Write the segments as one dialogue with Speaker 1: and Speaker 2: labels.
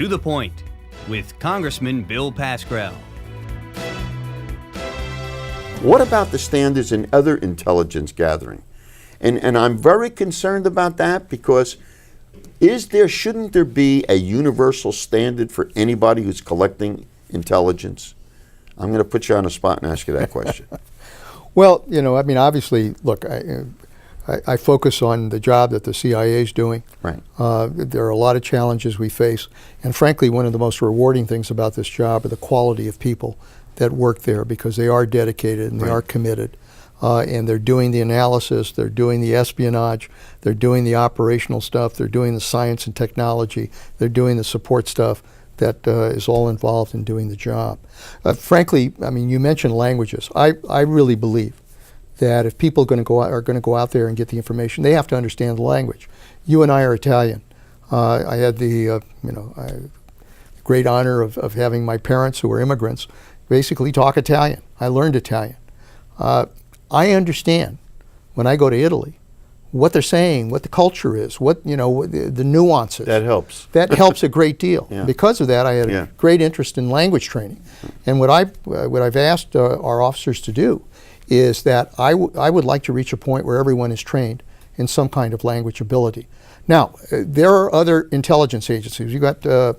Speaker 1: To the Point with Congressman Bill Pascrell.
Speaker 2: What about the standards in other intelligence gathering? And I'm very concerned about that because shouldn't there be a universal standard for anybody who's collecting intelligence? I'm going to put you on the spot and ask you that question.
Speaker 3: Well, obviously, look, I focus on the job that the CIA is doing.
Speaker 2: Right.
Speaker 3: There are a lot of challenges we face. And frankly, one of the most rewarding things about this job are the quality of people that work there, because they are dedicated and they are committed. And they're doing the analysis, they're doing the espionage, they're doing the operational stuff, they're doing the science and technology, they're doing the support stuff that is all involved in doing the job. Frankly, you mentioned languages. I really believe that if people are going to go out there and get the information, they have to understand the language. You and I are Italian. I had the great honor of having my parents, who were immigrants, basically talk Italian. I learned Italian. I understand when I go to Italy what they're saying, what the culture is, the nuances.
Speaker 2: That helps.
Speaker 3: That helps a great deal.
Speaker 2: Yeah.
Speaker 3: Because of that, I had a great interest in language training. And what I've asked our officers to do is that I would like to reach a point where everyone is trained in some kind of language ability. Now, there are other intelligence agencies. You've got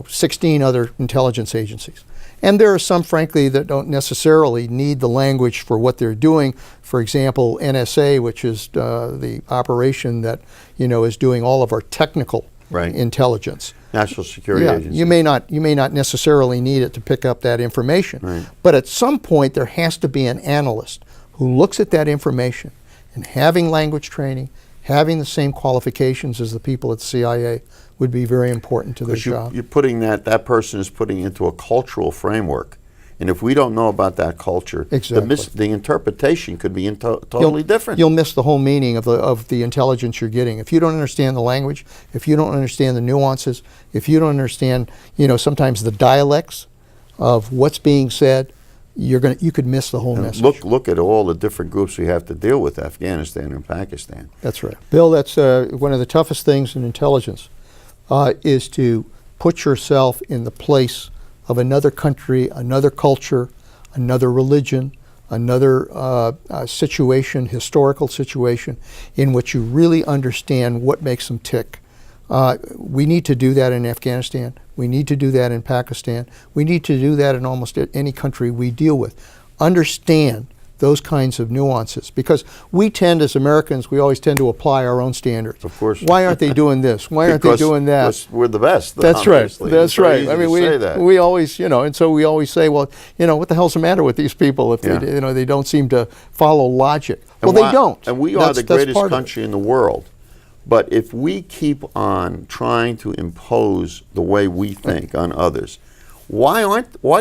Speaker 3: 16 other intelligence agencies. And there are some, frankly, that don't necessarily need the language for what they're doing. For example, NSA, which is the operation that is doing all of our technical intelligence.
Speaker 2: National Security Agency.
Speaker 3: You may not necessarily need it to pick up that information.
Speaker 2: Right.
Speaker 3: But at some point, there has to be an analyst who looks at that information, and having language training, having the same qualifications as the people at the CIA would be very important to their job.
Speaker 2: You're putting that person is putting into a cultural framework. And if we don't know about that culture, the interpretation could be totally different.
Speaker 3: You'll miss the whole meaning of the intelligence you're getting. If you don't understand the language, if you don't understand the nuances, if you don't understand, sometimes the dialects of what's being said, you could miss the whole message.
Speaker 2: Look at all the different groups we have to deal with, Afghanistan and Pakistan.
Speaker 3: That's right. Bill, that's one of the toughest things in intelligence, is to put yourself in the place of another country, another culture, another religion, another situation, historical situation, in which you really understand what makes them tick. We need to do that in Afghanistan. We need to do that in Pakistan. We need to do that in almost any country we deal with. Understand those kinds of nuances, because we tend, as Americans, we always tend to apply our own standards.
Speaker 2: Of course.
Speaker 3: Why aren't they doing this? Why aren't they doing that?
Speaker 2: Because we're the best.
Speaker 3: That's right. That's right.
Speaker 2: We
Speaker 3: always, and so we always say, well, what the hell's the matter with these people if they don't seem to follow logic? They don't.
Speaker 2: And we are the greatest country in the world. But if we keep on trying to impose the way we think on others, why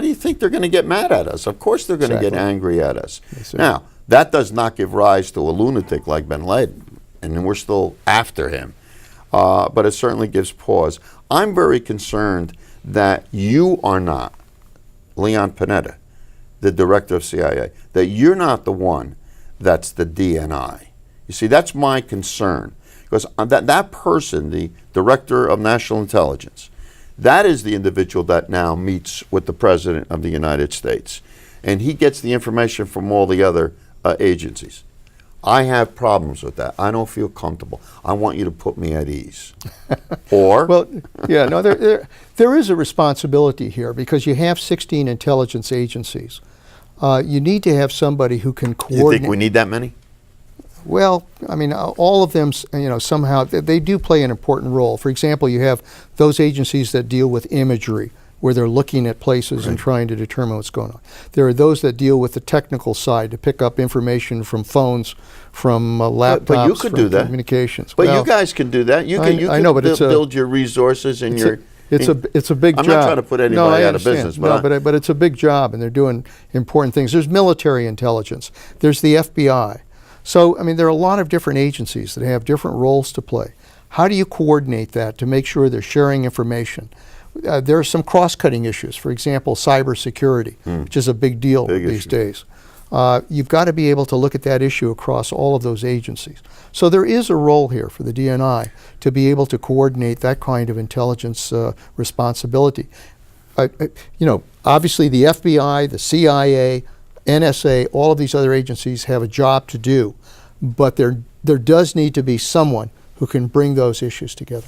Speaker 2: do you think they're going to get mad at us? Of course they're going to get angry at us.
Speaker 3: Yes,
Speaker 2: now, that does not give rise to a lunatic like bin Laden, and we're still after him. But it certainly gives pause. I'm very concerned that you are not, Leon Panetta, the director of CIA, that you're not the one that's the DNI. You see, that's my concern. Because that person, the Director of National Intelligence, that is the individual that now meets with the President of the United States. And he gets the information from all the other agencies. I have problems with that. I don't feel comfortable. I want you to put me at ease. Or?
Speaker 3: Well, there is a responsibility here, because you have 16 intelligence agencies. You need to have somebody who can coordinate.
Speaker 2: You think we need that many?
Speaker 3: Well, all of them, somehow, they do play an important role. For example, you have those agencies that deal with imagery, where they're looking at places and trying to determine what's going on. There are those that deal with the technical side, to pick up information from phones, from laptops,
Speaker 2: but you could do that.
Speaker 3: Communications.
Speaker 2: But you guys can do that. You can build your resources and your...
Speaker 3: It's a big job.
Speaker 2: I'm not trying to put anybody out of business.
Speaker 3: But it's a big job, and they're doing important things. There's military intelligence. There's the FBI. So, there are a lot of different agencies that have different roles to play. How do you coordinate that to make sure they're sharing information? There are some cross-cutting issues. For example, cybersecurity, which is a big deal these days. You've got to be able to look at that issue across all of those agencies. So there is a role here for the DNI to be able to coordinate that kind of intelligence responsibility. Obviously the FBI, the CIA, NSA, all of these other agencies have a job to do, but there does need to be someone who can bring those issues together.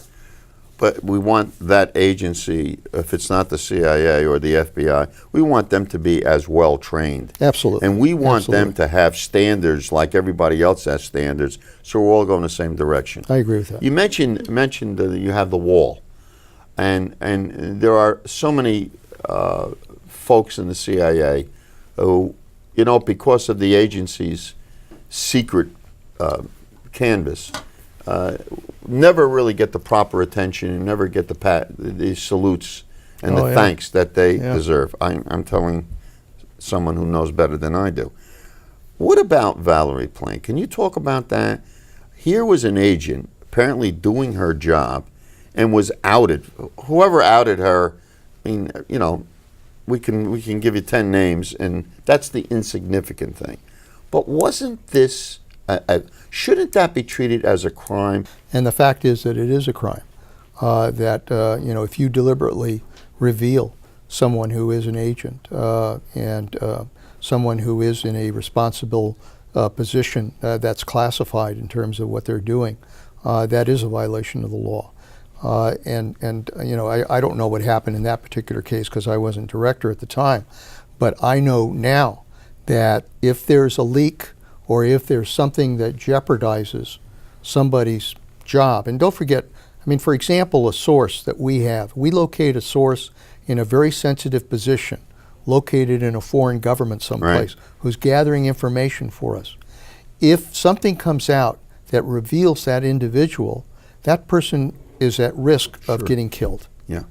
Speaker 2: But we want that agency, if it's not the CIA or the FBI, we want them to be as well trained.
Speaker 3: Absolutely.
Speaker 2: And we want
Speaker 3: Absolutely.
Speaker 2: them to have standards like everybody else has standards, so we're all going the same direction.
Speaker 3: I agree with that.
Speaker 2: You mentioned that you have the wall, and there are so many folks in the CIA who, because of the agency's secret canvas, never really get the proper attention and never get the salutes and the thanks that they deserve. I'm telling someone who knows better than I do. What about Valerie Plame? Can you talk about that? Here was an agent apparently doing her job and was outed. Whoever outed her, we can give you 10 names, and that's the insignificant thing. But wasn't this shouldn't that be treated as a crime?
Speaker 3: And the fact is that it is a crime. If you deliberately reveal someone who is an agent and someone who is in a responsible position that's classified in terms of what they're doing, that is a violation of the law. I don't know what happened in that particular case because I wasn't director at the time, but I know now that if there's a leak or if there's something that jeopardizes somebody's job, and don't forget, for example, a source that we have, we locate a source in a very sensitive position, located in a foreign government someplace,
Speaker 2: right,
Speaker 3: who's gathering information for us. If something comes out that reveals that individual, that person is at risk of getting killed.
Speaker 2: Yeah.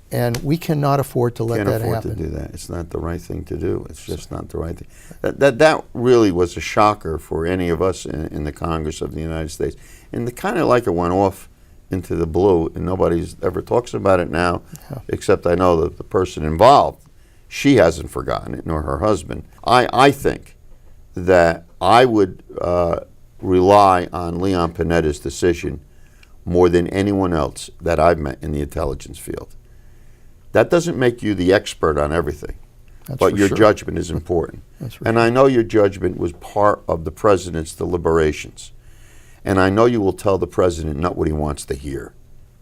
Speaker 3: And we cannot afford to let that happen.
Speaker 2: Can't afford to do that. It's not the right thing to do. It's just not the right thing. That really was a shocker for any of us in the Congress of the United States. And kind of like it went off into the blue, and nobody ever talks about it now, except I know that the person involved, she hasn't forgotten it, nor her husband. I think that I would rely on Leon Panetta's decision more than anyone else that I've met in the intelligence field. That doesn't make you the expert on everything, but your judgment is important. And I know your judgment was part of the president's deliberations. And I know you will tell the president not what he wants to hear.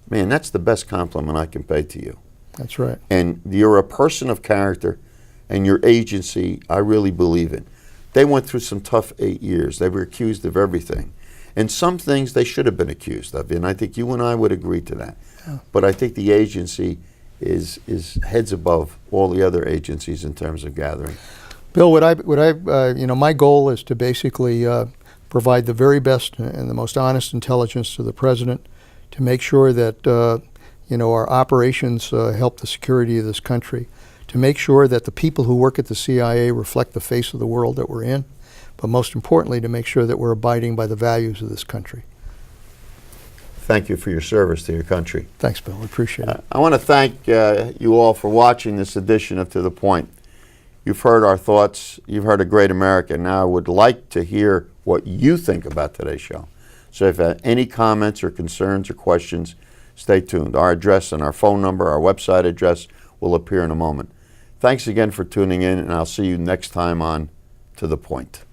Speaker 2: Man, that's the best compliment I can pay to you.
Speaker 3: That's right.
Speaker 2: And you're a person of character, and your agency, I really believe in. They went through some tough 8 years. They were accused of everything. And some things they should have been accused of, and I think you and I would agree to that. Yeah. But I think the agency is heads above all the other agencies in terms of gathering.
Speaker 3: Bill, my goal is to basically provide the very best and the most honest intelligence to the president, to make sure that our operations help the security of this country, to make sure that the people who work at the CIA reflect the face of the world that we're in, but most importantly, to make sure that we're abiding by the values of this country.
Speaker 2: Thank you for your service to your country.
Speaker 3: Thanks, Bill. I appreciate it.
Speaker 2: I want to thank you all for watching this edition of To The Point. You've heard our thoughts. You've heard a great America. Now I would like to hear what you think about today's show. So if you have any comments or concerns or questions, stay tuned. Our address and our phone number, our website address will appear in a moment. Thanks again for tuning in, and I'll see you next time on To The Point.